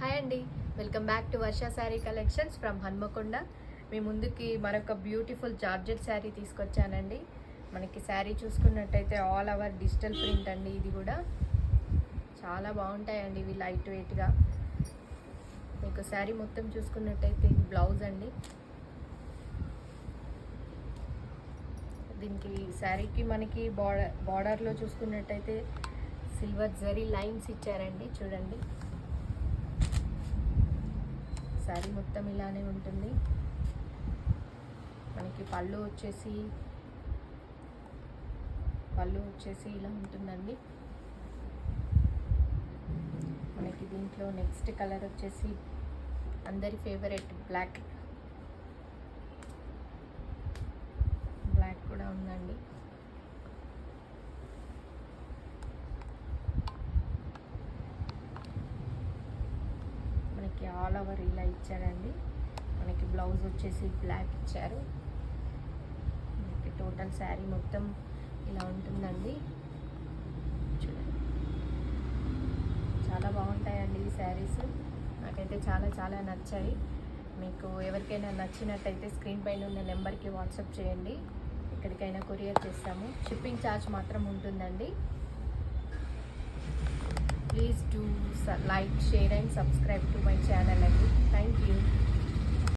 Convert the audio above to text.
Hi అండి, welcome back to Varsha sari collections from Hanamkonda. మీ ముందుకి మరొక బ్యూటిఫుల్ జార్జెట్ శారీ తీసుకొచ్చానండి. మనకి శారీ చూసుకున్నట్టయితే ఆల్ ఓవర్ డిజిటల్ ప్రింట్ అండి. ఇది కూడా చాలా బాగుంటాయండి ఇవి, లైట్ వెయిట్గా. మీకు శారీ మొత్తం చూసుకున్నట్టయితే ఇది బ్లౌజ్ అండి. దీనికి శారీకి మనకి బార్డర్లో చూసుకున్నట్టయితే సిల్వర్ జరీ లైన్స్ ఇచ్చారండి. చూడండి, శారీ మొత్తం ఇలానే ఉంటుంది. మనకి పళ్ళు వచ్చేసి ఇలా ఉంటుందండి. మనకి దీంట్లో నెక్స్ట్ కలర్ వచ్చేసి అందరి ఫేవరెట్ బ్లాక్ కూడా ఉందండి. మనకి ఆల్ ఓవర్ ఇలా ఇచ్చారండి. మనకి బ్లౌజ్ వచ్చేసి బ్లాక్ ఇచ్చారు. మనకి టోటల్ శారీ మొత్తం ఇలా ఉంటుందండి. చూడండి, చాలా బాగుంటాయండి ఈ శారీస్. నాకైతే చాలా నచ్చాయి. మీకు ఎవరికైనా నచ్చినట్టయితే స్క్రీన్ పైన ఉన్న నెంబర్కి వాట్సాప్ చేయండి. ఎక్కడికైనా కొరియర్ చేస్తాము. షిప్పింగ్ ఛార్జ్ మాత్రం ఉంటుందండి. Please do like, share and subscribe to my channel. Thank you.